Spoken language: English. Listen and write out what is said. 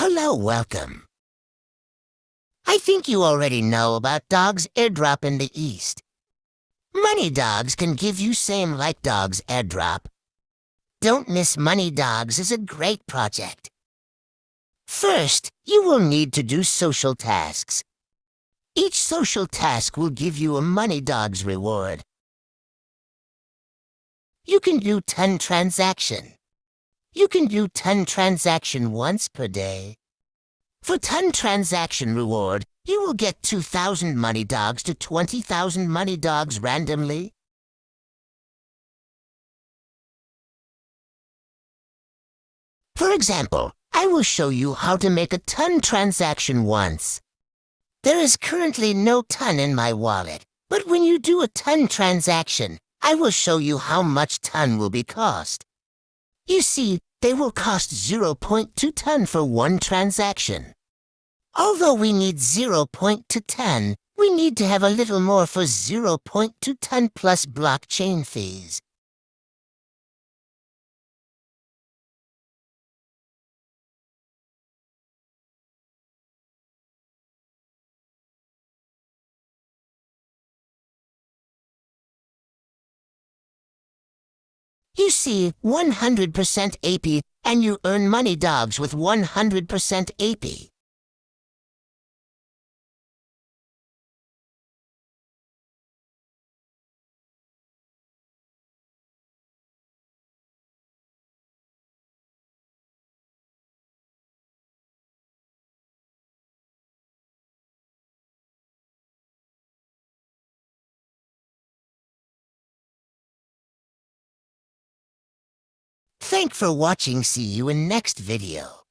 Hello, welcome. I think you already know about dogs airdrop in the East. Money Dogs can give you same like dogs airdrop. Don't miss Money Dogs is a great project. First, you will need to do social tasks. Each social task will give you a Money Dogs reward. You can do 10 transaction. You can do 10 transaction once per day. For 10 transaction reward, you will get 2,000 Money Dogs to 20,000 Money Dogs randomly. For example, I will show you how to make a 10 transaction once. There is currently no ton in my wallet, but when you do a 10 transaction, I will show you how much ton will be cost. You see, they will cost 0.2 ton for one transaction. Although we need 0.2 ton, we need to have a little more for 0.2 ton plus blockchain fees. You see, 100% AP, and you earn Money Dogs with 100% AP. Thanks for watching. See you in next video.